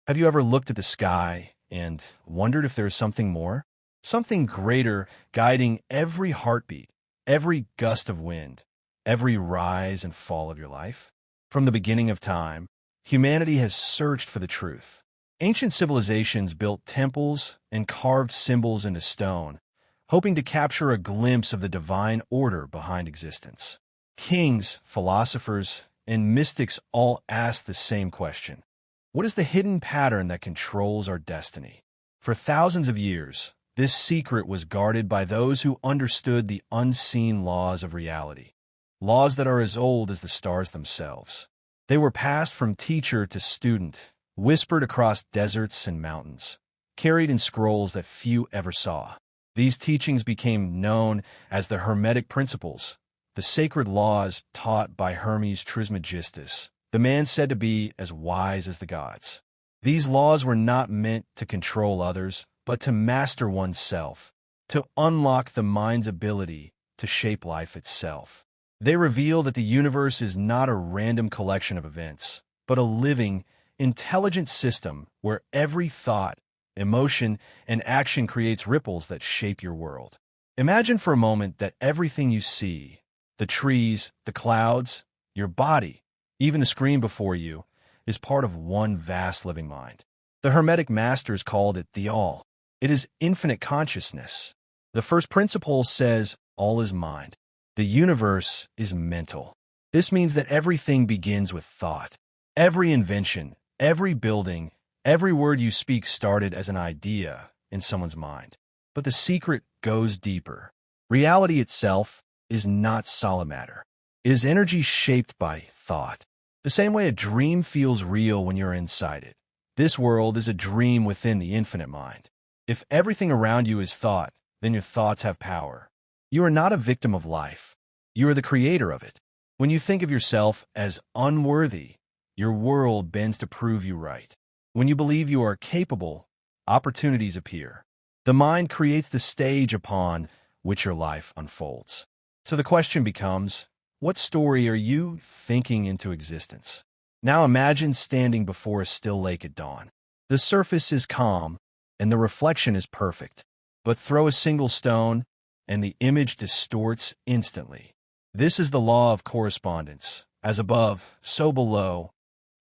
Have you ever looked at the sky and wondered if there is something more? Something greater guiding every heartbeat, every gust of wind, every rise and fall of your life? From the beginning of time, humanity has searched for the truth. Ancient civilizations built temples and carved symbols into stone, hoping to capture a glimpse of the divine order behind existence. Kings, philosophers, and mystics all asked the same question. What is the hidden pattern that controls our destiny? For thousands of years, this secret was guarded by those who understood the unseen laws of reality, laws that are as old as the stars themselves. They were passed from teacher to student, whispered across deserts and mountains, carried in scrolls that few ever saw. These teachings became known as the Hermetic Principles, the sacred laws taught by Hermes Trismegistus, the man said to be as wise as the gods. These laws were not meant to control others, but to master oneself, to unlock the mind's ability to shape life itself. They reveal that the universe is not a random collection of events, but a living, intelligent system where every thought, emotion, and action creates ripples that shape your world. Imagine for a moment that everything you see, the trees, the clouds, your body, even the screen before you, is part of one vast living mind. The Hermetic masters called it the All. It is infinite consciousness. The first principle says, all is mind. The universe is mental. This means that everything begins with thought. Every invention, every building, every word you speak started as an idea in someone's mind. But the secret goes deeper. Reality itself is not solid matter. It is energy shaped by thought. The same way a dream feels real when you're inside it. This world is a dream within the infinite mind. If everything around you is thought, then your thoughts have power. You are not a victim of life. You are the creator of it. When you think of yourself as unworthy, your world bends to prove you right. When you believe you are capable, opportunities appear. The mind creates the stage upon which your life unfolds. So the question becomes, what story are you thinking into existence? Now imagine standing before a still lake at dawn. The surface is calm, and the reflection is perfect. But throw a single stone, and the image distorts instantly. This is the law of correspondence. As above, so below.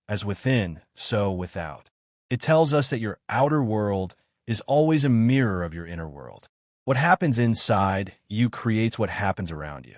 As within, so without. It tells us that your outer world is always a mirror of your inner world. What happens inside you creates what happens around you.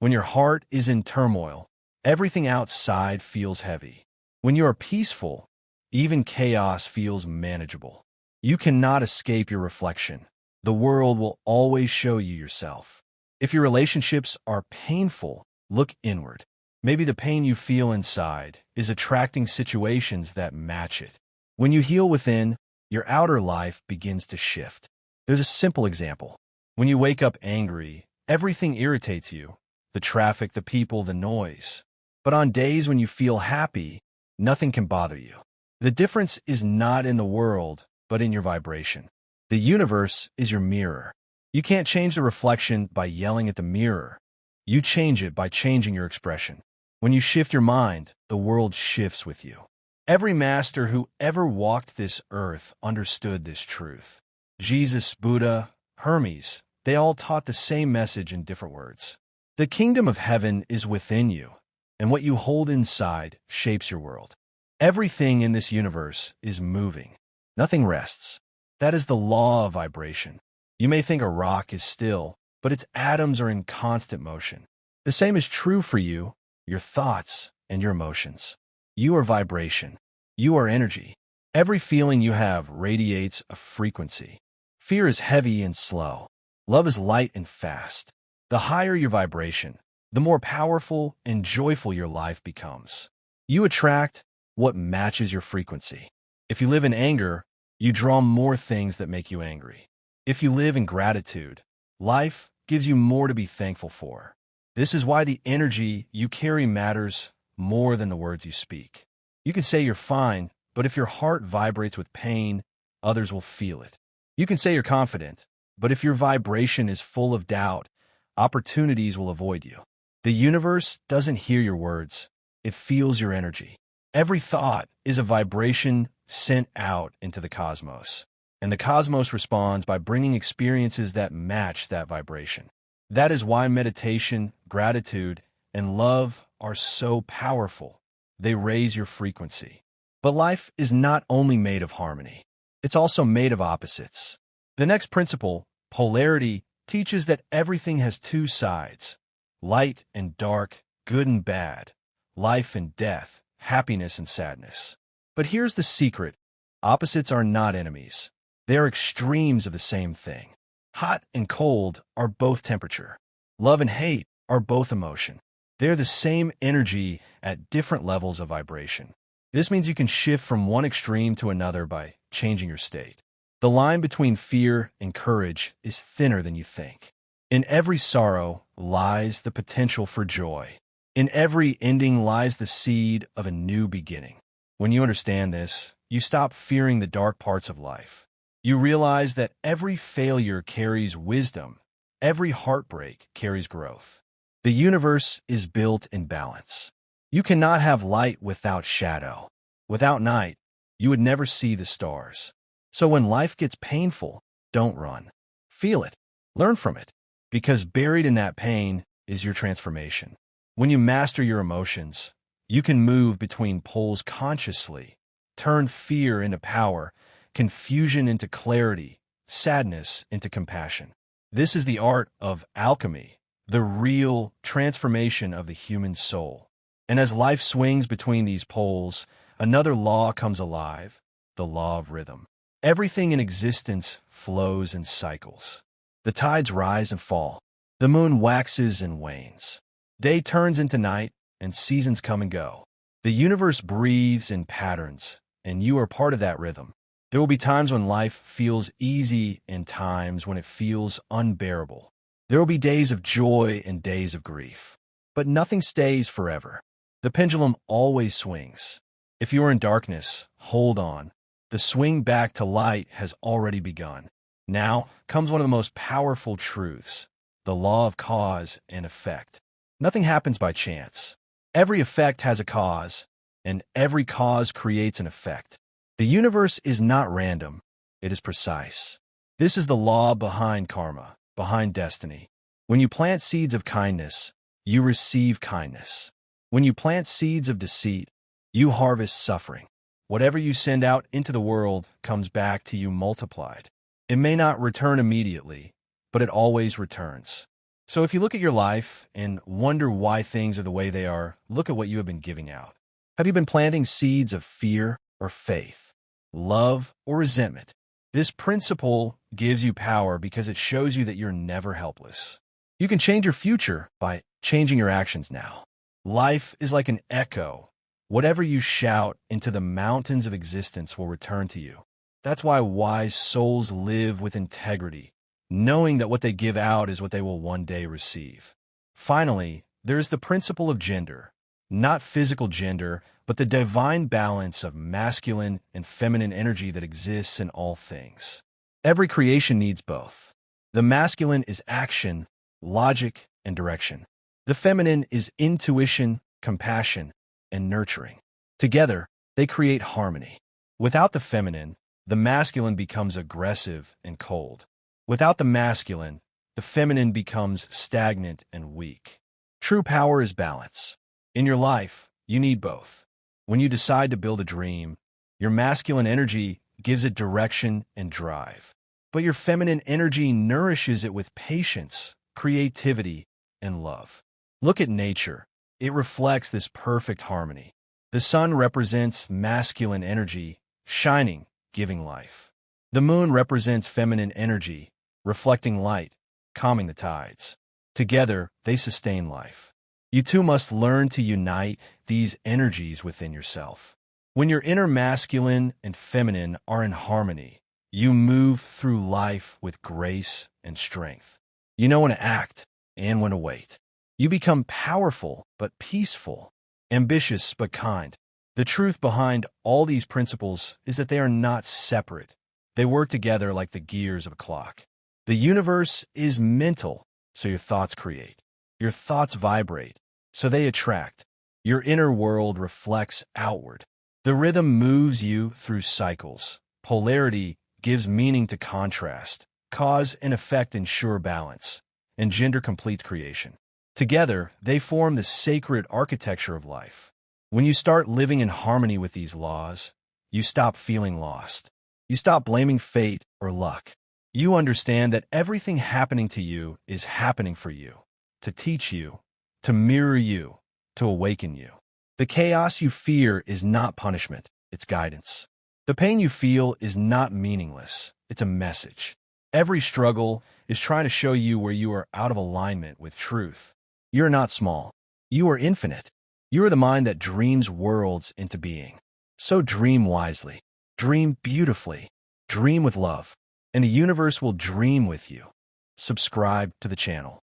When your heart is in turmoil, everything outside feels heavy. When you are peaceful, even chaos feels manageable. You cannot escape your reflection. The world will always show you yourself. If your relationships are painful, look inward. Maybe the pain you feel inside is attracting situations that match it. When you heal within, your outer life begins to shift. There's a simple example. When you wake up angry, everything irritates you. The traffic, the people, the noise. But on days when you feel happy, nothing can bother you. The difference is not in the world, but in your vibration. The universe is your mirror. You can't change the reflection by yelling at the mirror. You change it by changing your expression. When you shift your mind, the world shifts with you. Every master who ever walked this earth understood this truth. Jesus, Buddha, Hermes, they all taught the same message in different words. The kingdom of heaven is within you, and what you hold inside shapes your world. Everything in this universe is moving. Nothing rests. That is the law of vibration. You may think a rock is still, but its atoms are in constant motion. The same is true for you, your thoughts, and your emotions. You are vibration. You are energy. Every feeling you have radiates a frequency. Fear is heavy and slow. Love is light and fast. The higher your vibration, the more powerful and joyful your life becomes. You attract what matches your frequency. If you live in anger, you draw more things that make you angry. If you live in gratitude, life gives you more to be thankful for. This is why the energy you carry matters more than the words you speak. You can say you're fine, but if your heart vibrates with pain, others will feel it. You can say you're confident, but if your vibration is full of doubt, opportunities will avoid you. The universe doesn't hear your words. It feels your energy. Every thought is a vibration sent out into the cosmos. And the cosmos responds by bringing experiences that match that vibration. That is why meditation, gratitude, and love are so powerful. They raise your frequency. But life is not only made of harmony. It's also made of opposites. The next principle, polarity, teaches that everything has two sides: light and dark, good and bad, life and death, happiness and sadness. But here's the secret: opposites are not enemies. They are extremes of the same thing. Hot and cold are both temperature. Love and hate are both emotion. They are the same energy at different levels of vibration. This means you can shift from one extreme to another by changing your state. The line between fear and courage is thinner than you think. In every sorrow lies the potential for joy. In every ending lies the seed of a new beginning. When you understand this, you stop fearing the dark parts of life. You realize that every failure carries wisdom. Every heartbreak carries growth. The universe is built in balance. You cannot have light without shadow. Without night, you would never see the stars. So when life gets painful, don't run. Feel it. Learn from it. Because buried in that pain is your transformation. When you master your emotions, you can move between poles consciously, turn fear into power, confusion into clarity, sadness into compassion. This is the art of alchemy, the real transformation of the human soul. And as life swings between these poles, another law comes alive, the law of rhythm. Everything in existence flows in cycles. The tides rise and fall. The moon waxes and wanes. Day turns into night, and seasons come and go. The universe breathes in patterns, and you are part of that rhythm. There will be times when life feels easy and times when it feels unbearable. There will be days of joy and days of grief. But nothing stays forever. The pendulum always swings. If you are in darkness, hold on. The swing back to light has already begun. Now comes one of the most powerful truths, the law of cause and effect. Nothing happens by chance. Every effect has a cause, and every cause creates an effect. The universe is not random, it is precise. This is the law behind karma, behind destiny. When you plant seeds of kindness, you receive kindness. When you plant seeds of deceit, you harvest suffering. Whatever you send out into the world comes back to you multiplied. It may not return immediately, but it always returns. So if you look at your life and wonder why things are the way they are, look at what you have been giving out. Have you been planting seeds of fear or faith, love or resentment? This principle gives you power because it shows you that you're never helpless. You can change your future by changing your actions now. Life is like an echo. Whatever you shout into the mountains of existence will return to you. That's why wise souls live with integrity, knowing that what they give out is what they will one day receive. Finally, there is the principle of gender. Not physical gender, but the divine balance of masculine and feminine energy that exists in all things. Every creation needs both. The masculine is action, logic, and direction. The feminine is intuition, compassion, and nurturing. Together, they create harmony. Without the feminine, the masculine becomes aggressive and cold. Without the masculine, the feminine becomes stagnant and weak. True power is balance. In your life, you need both. When you decide to build a dream, your masculine energy gives it direction and drive. But your feminine energy nourishes it with patience, creativity, and love. Look at nature. It reflects this perfect harmony. The sun represents masculine energy, shining, giving life. The moon represents feminine energy, reflecting light, calming the tides. Together, they sustain life. You too must learn to unite these energies within yourself. When your inner masculine and feminine are in harmony, you move through life with grace and strength. You know when to act and when to wait. You become powerful but peaceful, ambitious but kind. The truth behind all these principles is that they are not separate. They work together like the gears of a clock. The universe is mental, so your thoughts create. Your thoughts vibrate, so they attract. Your inner world reflects outward. The rhythm moves you through cycles. Polarity gives meaning to contrast. Cause and effect ensure balance, and gender completes creation. Together, they form the sacred architecture of life. When you start living in harmony with these laws, you stop feeling lost. You stop blaming fate or luck. You understand that everything happening to you is happening for you, to teach you, to mirror you, to awaken you. The chaos you fear is not punishment, it's guidance. The pain you feel is not meaningless, it's a message. Every struggle is trying to show you where you are out of alignment with truth. You are not small. You are infinite. You are the mind that dreams worlds into being. So dream wisely. Dream beautifully. Dream with love. And the universe will dream with you. Subscribe to the channel.